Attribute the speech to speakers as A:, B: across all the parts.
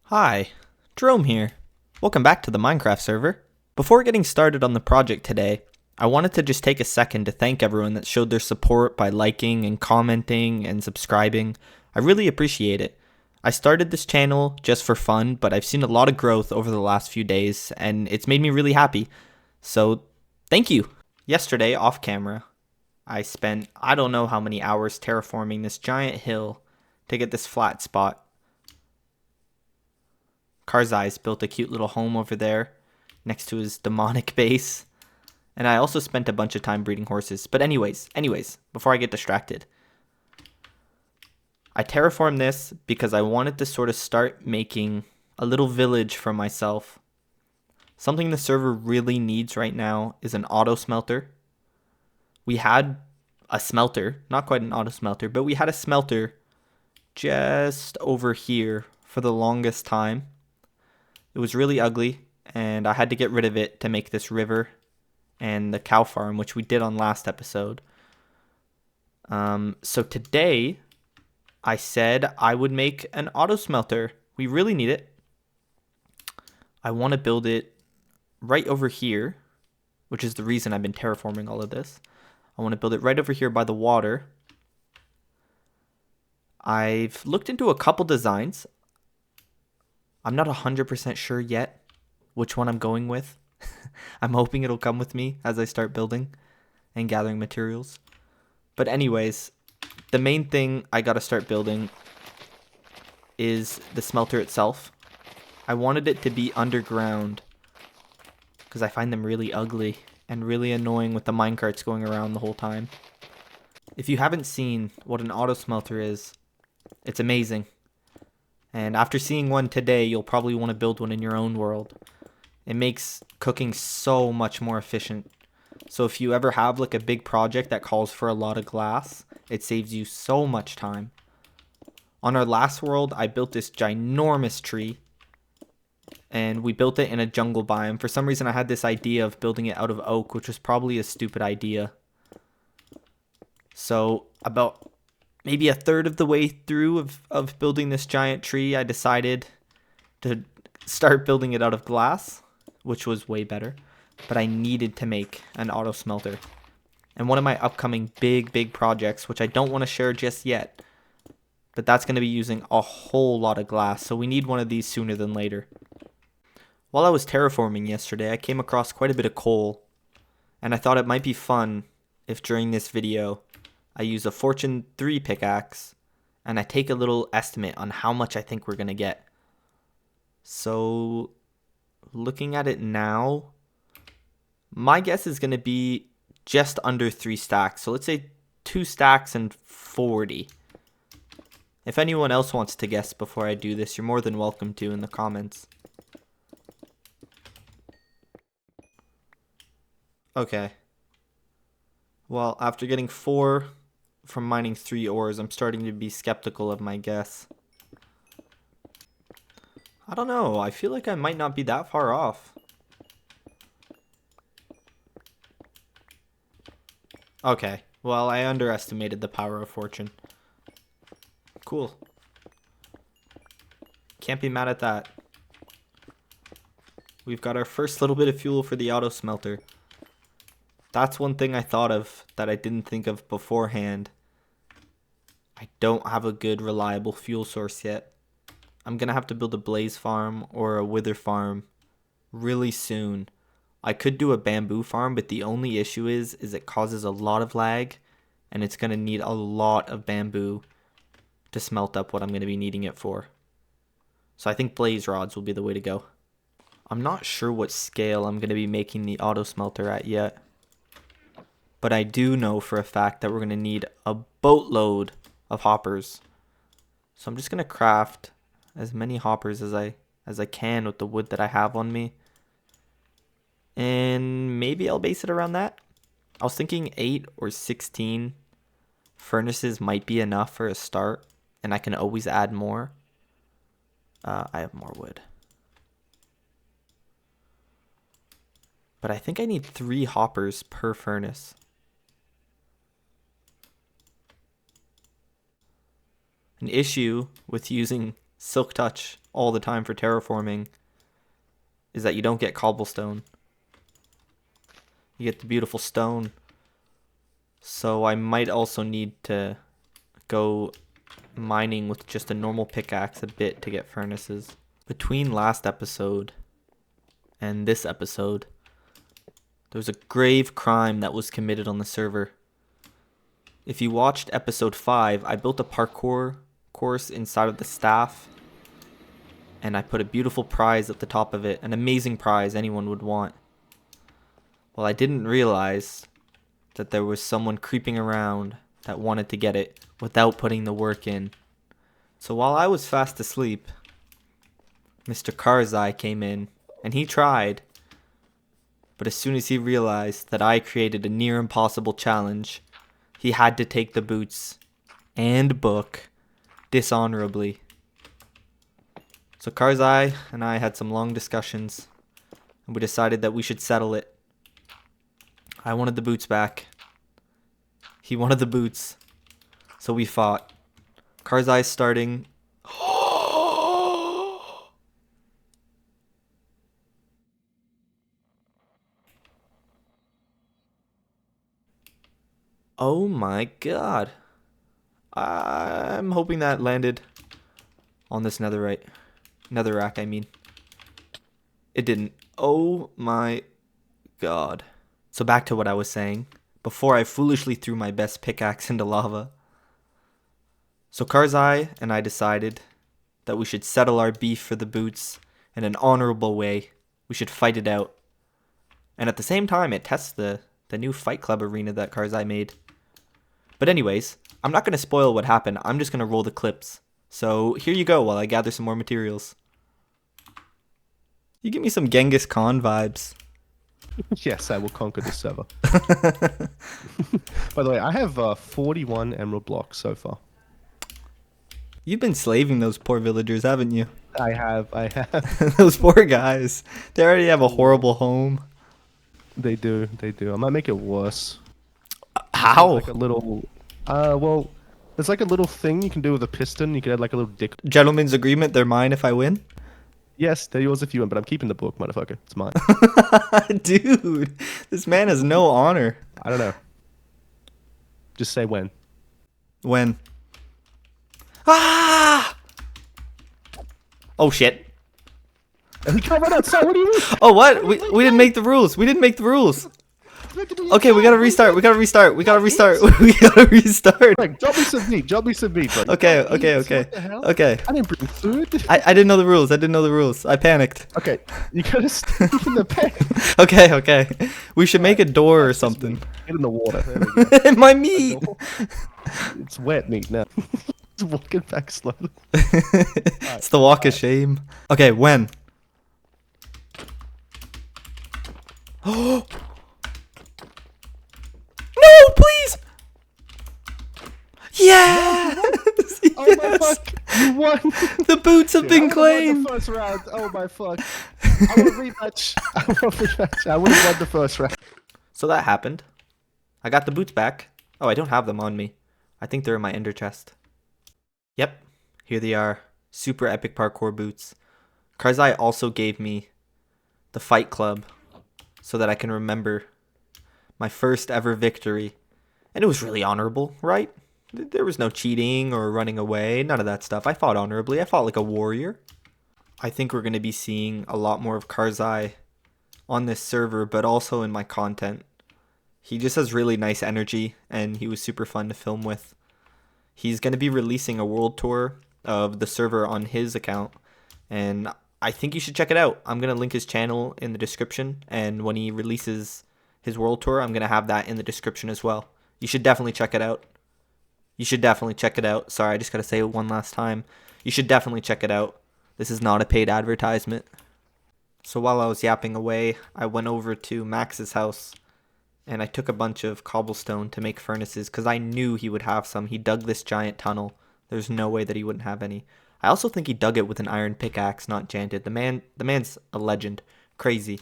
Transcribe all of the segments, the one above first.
A: Hi, Jerome here. Welcome back to the Minecraft server. Before getting started on the project today, I wanted to just take a second to thank everyone that showed their support by liking and commenting and subscribing. I really appreciate it. I started this channel just for fun, but I've seen a lot of growth over the last few days, and it's made me really happy. So, thank you. Yesterday, off camera, I spent I don't know how many hours terraforming this giant hill to get this flat spot. Karzai's built a cute little home over there next to his demonic base. And I also spent a bunch of time breeding horses. But anyways, before I get distracted, I terraformed this because I wanted to sort of start making a little village for myself. Something the server really needs right now is an auto smelter. We had a smelter, not quite an auto smelter, but we had a smelter just over here for the longest time. It was really ugly, and I had to get rid of it to make this river and the cow farm, which we did on last episode. So today, I said I would make an auto smelter. We really need it. I want to build it right over here, which is the reason I've been terraforming all of this. I want to build it right over here by the water. I've looked into a couple designs. I'm not 100% sure yet which one I'm going with. I'm hoping it'll come with me as I start building and gathering materials. But anyways, the main thing I gotta start building is the smelter itself. I wanted it to be underground because I find them really ugly and really annoying with the minecarts going around the whole time. If you haven't seen what an auto smelter is, it's amazing. And after seeing one today, you'll probably want to build one in your own world. It makes cooking so much more efficient. So if you ever have like a big project that calls for a lot of glass, it saves you so much time. On our last world, I built this ginormous tree. And we built it in a jungle biome. For some reason, I had this idea of building it out of oak, which was probably a stupid idea. So about maybe a third of the way through of building this giant tree, I decided to start building it out of glass, which was way better. But I needed to make an auto smelter. And one of my upcoming big projects, which I don't want to share just yet, but that's going to be using a whole lot of glass. So we need one of these sooner than later. While I was terraforming yesterday, I came across quite a bit of coal. And I thought it might be fun if during this video I use a Fortune 3 pickaxe, and I take a little estimate on how much I think we're going to get. So, looking at it now, my guess is going to be just under 3 stacks. So let's say 2 stacks and 40. If anyone else wants to guess before I do this, you're more than welcome to in the comments. Okay. Well, after getting 4 from mining 3 ores, I'm starting to be skeptical of my guess. I don't know. I feel like I might not be that far off. Okay. Well, I underestimated the power of fortune. Cool. Can't be mad at that. We've got our first little bit of fuel for the auto smelter. That's one thing I thought of that I didn't think of beforehand. I don't have a good reliable fuel source yet. I'm going to have to build a blaze farm or a wither farm really soon. I could do a bamboo farm, but the only issue is it causes a lot of lag, and it's going to need a lot of bamboo to smelt up what I'm going to be needing it for. So I think blaze rods will be the way to go. I'm not sure what scale I'm going to be making the auto smelter at yet. But I do know for a fact that we're going to need a boatload of hoppers. So I'm just going to craft as many hoppers as I can with the wood that I have on me. And maybe I'll base it around that. I was thinking 8 or 16 furnaces might be enough for a start. And I can always add more. I have more wood. But I think I need 3 hoppers per furnace. An issue with using Silk Touch all the time for terraforming is that you don't get cobblestone. You get the beautiful stone. So I might also need to go mining with just a normal pickaxe a bit to get furnaces. Between last episode and this episode, there was a grave crime that was committed on the server. If you watched episode 5, I built a parkour course inside of the staff, and I put a beautiful prize at the top of it, an amazing prize anyone would want. Well, I didn't realize that there was someone creeping around that wanted to get it without putting the work in. So while I was fast asleep, Mr. Karzai came in, and he tried. But as soon as he realized that I created a near impossible challenge, he had to take the boots and book dishonorably. So Karzai and I had some long discussions, and we decided that we should settle it. I wanted the boots back. He wanted the boots. So we fought. Karzai's starting. Oh my god. I'm hoping that landed on this netherrack, I mean. It didn't. Oh my god. So back to what I was saying. Before I foolishly threw my best pickaxe into lava. So Karzai and I decided that we should settle our beef for the boots in an honorable way. We should fight it out. And at the same time, it tests the new Fight Club arena that Karzai made. But anyways, I'm not going to spoil what happened. I'm just going to roll the clips. So here you go while I gather some more materials. You give me some Genghis Khan vibes.
B: Yes, I will conquer this server. By the way, I have 41 emerald blocks so far.
A: You've been slaving those poor villagers, haven't you?
B: I have.
A: Those poor guys. They already have a horrible home.
B: They do. I might make it worse.
A: How?
B: Like a little... well, there's like a little thing you can do with a piston. You can add like a little dick.
A: Gentleman's agreement, they're mine if I win?
B: Yes, they're yours if you win, but I'm keeping the book, motherfucker. It's mine.
A: Dude, this man has no honor.
B: I don't know. Just say when.
A: When? Ah! Oh shit.
B: We can't run outside, what do you mean?
A: Oh what? We didn't make the rules. We didn't make the rules. Okay, we gotta restart. We gotta restart. We gotta restart.
B: Like, drop me some meat, buddy.
A: Okay.
B: What the hell?
A: Okay.
B: I didn't bring food.
A: I didn't know the rules. I panicked.
B: Okay, you gotta stay in the pen.
A: Okay. We should make a door or something.
B: Get in the water. There we go.
A: My meat.
B: It's wet meat now. It's walking back slowly.
A: It's the walk of shame. Okay, when? Oh. No, please! Yes!
B: Oh my fuck! You won!
A: The boots have been claimed!
B: I won the first round. Oh my fuck! I want a rematch. I would have won the first round.
A: So that happened. I got the boots back. Oh, I don't have them on me. I think they're in my ender chest. Yep, here they are. Super epic parkour boots. Karzai also gave me the Fight Club so that I can remember my first ever victory. And it was really honorable, right? There was no cheating or running away, none of that stuff. I fought honorably. I fought like a warrior. I think we're going to be seeing a lot more of Karzai on this server, but also in my content. He just has really nice energy, and he was super fun to film with. He's going to be releasing a world tour of the server on his account, and I think you should check it out. I'm going to link his channel in the description, and when he releases his world tour, I'm going to have that in the description as well. You should definitely check it out. Sorry, I just got to say it one last time. You should definitely check it out. This is not a paid advertisement. So while I was yapping away, I went over to Max's house, and I took a bunch of cobblestone to make furnaces because I knew he would have some. He dug this giant tunnel. There's no way that he wouldn't have any. I also think he dug it with an iron pickaxe, not enchanted. The man's a legend. Crazy.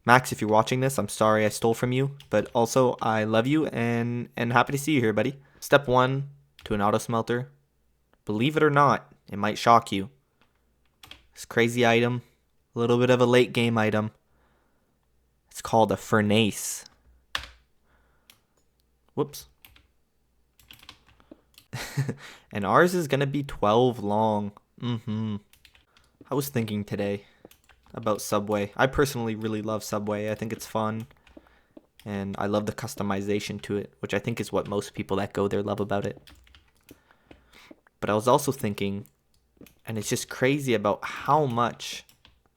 A: Max, if you're watching this, I'm sorry I stole from you, but also I love you and happy to see you here, buddy. Step 1 to an auto smelter. Believe it or not, it might shock you. This crazy item. A little bit of a late game item. It's called a furnace. Whoops. And ours is going to be 12 long. I was thinking today about Subway. I personally really love Subway. I think it's fun. And I love the customization to it, which I think is what most people that go there love about it. But I was also thinking, and it's just crazy about how much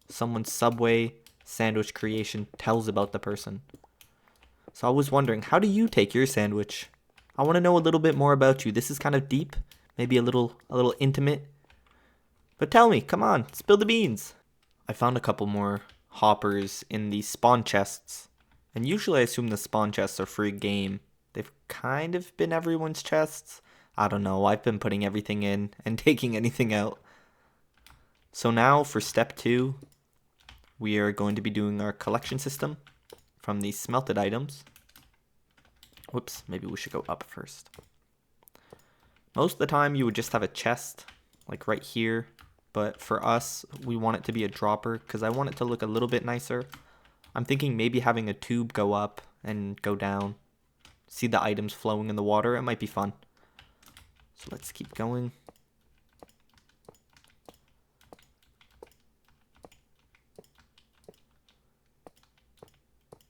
A: someone's Subway sandwich creation tells about the person. So I was wondering, how do you take your sandwich? I want to know a little bit more about you. This is kind of deep, maybe a little intimate. But tell me, come on, spill the beans. I found a couple more hoppers in the spawn chests. And usually I assume the spawn chests are free game. They've kind of been everyone's chests. I don't know, I've been putting everything in and taking anything out. So now for step 2, we are going to be doing our collection system from these smelted items. Whoops, maybe we should go up first. Most of the time you would just have a chest, like right here. But for us, we want it to be a dropper because I want it to look a little bit nicer. I'm thinking maybe having a tube go up and go down. See the items flowing in the water. It might be fun. So let's keep going.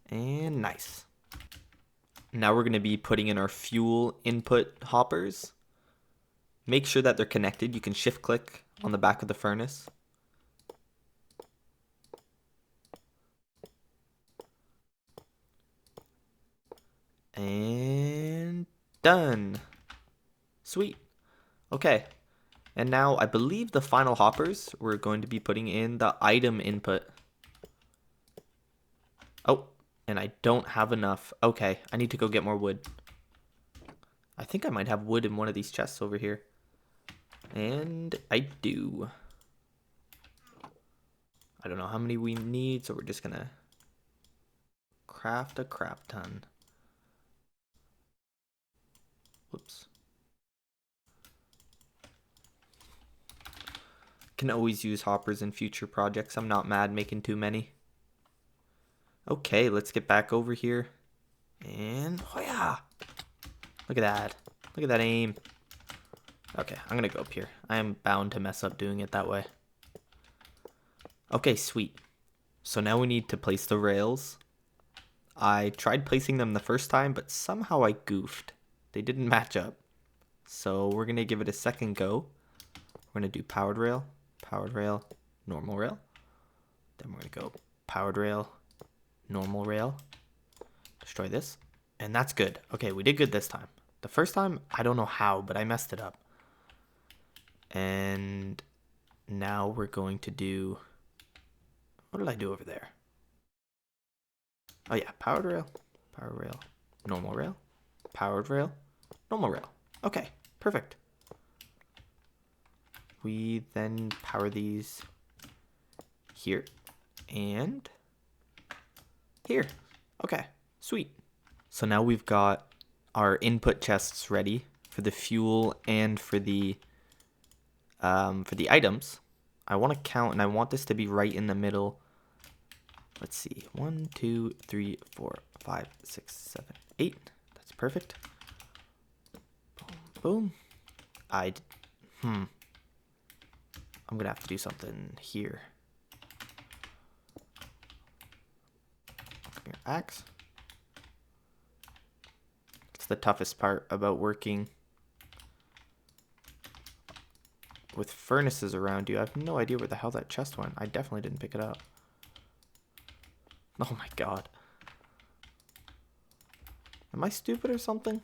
A: And nice. Now we're going to be putting in our fuel input hoppers. Make sure that they're connected. You can shift click on the back of the furnace. And done. Sweet. Okay. And now I believe the final hoppers, we're going to be putting in the item input. Oh, and I don't have enough. Okay, I need to go get more wood. I think I might have wood in one of these chests over here. And I do. I don't know how many we need, so we're just gonna craft a crap ton. Whoops. Can always use hoppers in future projects. I'm not mad making too many. Okay, let's get back over here. And, oh yeah. Look at that. Look at that aim. Okay, I'm gonna go up here. I am bound to mess up doing it that way. Okay, sweet. So now we need to place the rails. I tried placing them the first time, but somehow I goofed. They didn't match up. So we're gonna give it a second go. We're gonna do powered rail, normal rail. Then we're gonna go powered rail, normal rail. Destroy this. And that's good. Okay, we did good this time. The first time, I don't know how, but I messed it up. And now we're going to do... What did I do over there? Oh yeah, powered rail, normal rail, powered rail, normal rail. Okay, perfect. We then power these here and here. Okay, sweet. So now we've got our input chests ready for the fuel and for the items. I want to count, and I want this to be right in the middle. Let's see. 1, 2, 3, 4, 5, 6, 7, 8. That's perfect. Boom, boom. I'm gonna have to do something here. Come here, axe. It's the toughest part about working with furnaces around you. I have no idea where the hell that chest went. I definitely didn't pick it up. Oh my god. Am I stupid or something?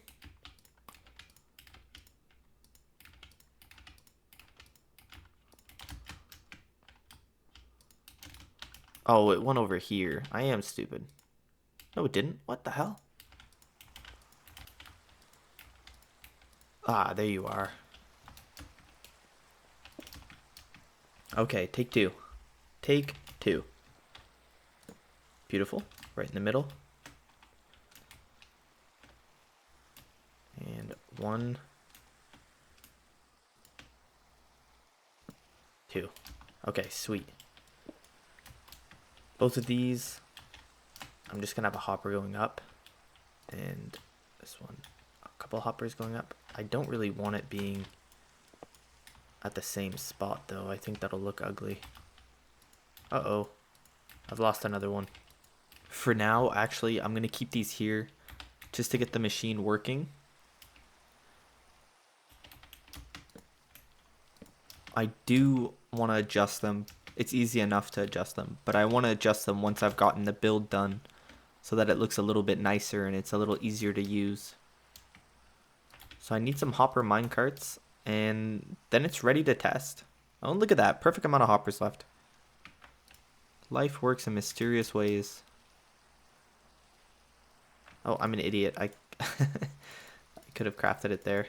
A: Oh, it went over here. I am stupid. No, it didn't. What the hell? Ah, there you are. Okay, take 2. Take 2. Beautiful. Right in the middle. And 1, 2. Okay, sweet. Both of these, I'm just gonna have a hopper going up, and this one, a couple hoppers going up. I don't really want it being at the same spot though. I think that'll look ugly. Uh-oh, I've lost another one. For now, actually, I'm gonna keep these here just to get the machine working. I do want to adjust them. It's easy enough to adjust them, but I want to adjust them once I've gotten the build done so that it looks a little bit nicer and it's a little easier to use. So I need some hopper minecarts, and then it's ready to test. Oh, look at that. Perfect amount of hoppers left. Life works in mysterious ways. Oh, I'm an idiot. I could have crafted it there.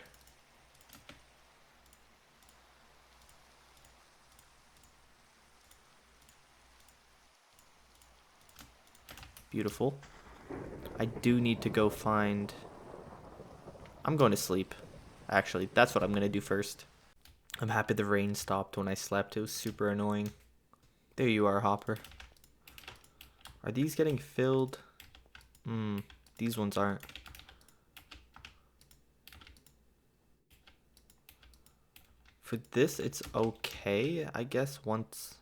A: Beautiful. I do need to go find... I'm going to sleep. Actually, that's what I'm going to do first. I'm happy the rain stopped when I slept. It was super annoying. There you are, Hopper. Are these getting filled? These ones aren't. For this, it's okay, I guess, once...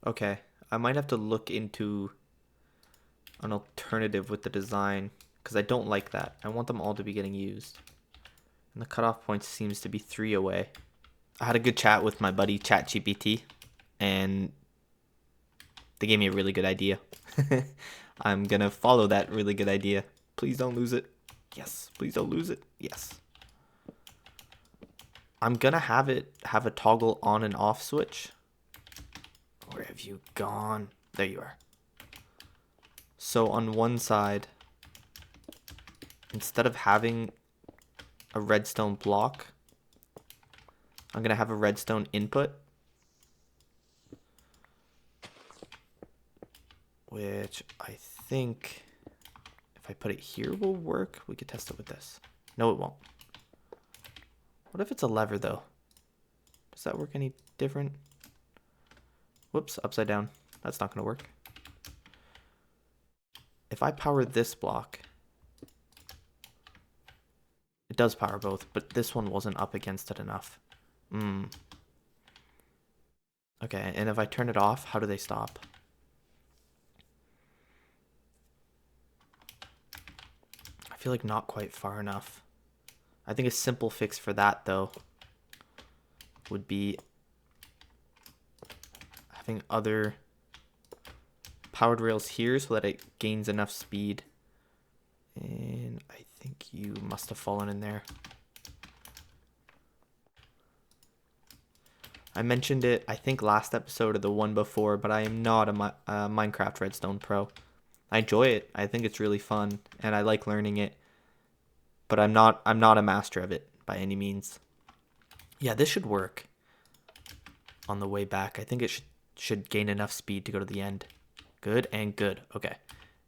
A: Okay, I might have to look into an alternative with the design, because I don't like that. I want them all to be getting used. And the cutoff point seems to be 3 away. I had a good chat with my buddy ChatGPT, and they gave me a really good idea. I'm gonna follow that really good idea. Please don't lose it. Yes, please don't lose it. Yes. I'm gonna have a toggle on and off switch. Where have you gone? There you are. So on one side, instead of having a redstone block, I'm gonna have a redstone input, which I think if I put it here will work. We could test it with this. No, it won't. What if it's a lever though? Does that work any different? Whoops, upside down. That's not gonna work. If I power this block, it does power both, but this one wasn't up against it enough. Okay, and if I turn it off, how do they stop? I feel like not quite far enough. I think a simple fix for that, though, would be having other powered rails here so that it gains enough speed. And I think you must have fallen in there. I mentioned it, I think, last episode or the one before, but I am not a Minecraft Redstone pro. I enjoy it. I think it's really fun, and I like learning it. But I'm not a master of it by any means. Yeah, this should work on the way back. I think it should gain enough speed to go to the end. Good and good. Okay.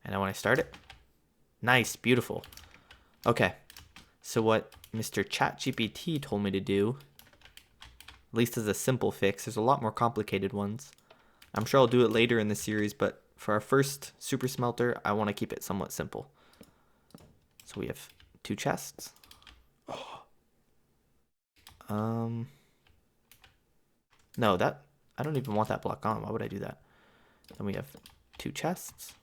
A: And then when I start it, nice, beautiful. Okay. So what Mr. ChatGPT told me to do, at least as a simple fix, there's a lot more complicated ones. I'm sure I'll do it later in the series, but for our first super smelter, I want to keep it somewhat simple. So we have 2 chests. No, that I don't even want that block on. Why would I do that? Then we have 2 chests.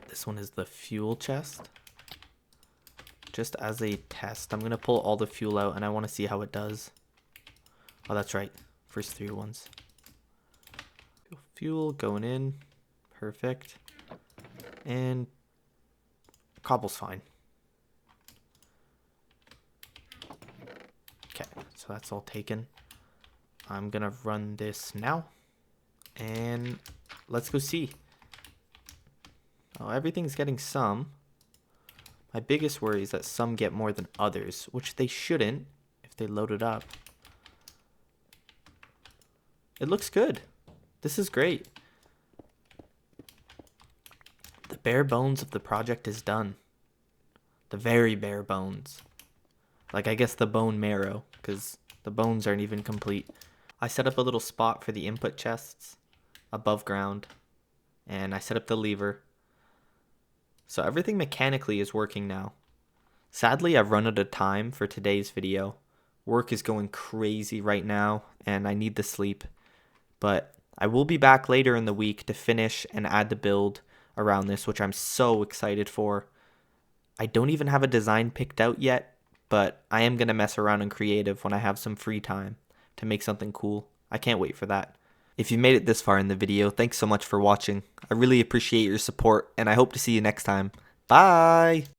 A: This one is the fuel chest. Just as a test, I'm gonna pull all the fuel out and I want to see how it does. Oh, that's right. First 3 ones. Fuel going in. Perfect. And cobble's fine. Okay, so that's all taken. I'm gonna run this now. And let's go see. Oh, everything's getting some. My biggest worry is that some get more than others, which they shouldn't if they load it up. It looks good. This is great. The bare bones of the project is done. The very bare bones. Like, I guess the bone marrow, because the bones aren't even complete. I set up a little spot for the input chests above ground, and I set up the lever. So everything mechanically is working now. Sadly, I've run out of time for today's video. Work is going crazy right now, and I need the sleep. But I will be back later in the week to finish and add the build around this, which I'm so excited for. I don't even have a design picked out yet, but I am going to mess around in creative when I have some free time to make something cool. I can't wait for that. If you made it this far in the video, thanks so much for watching. I really appreciate your support, and I hope to see you next time. Bye!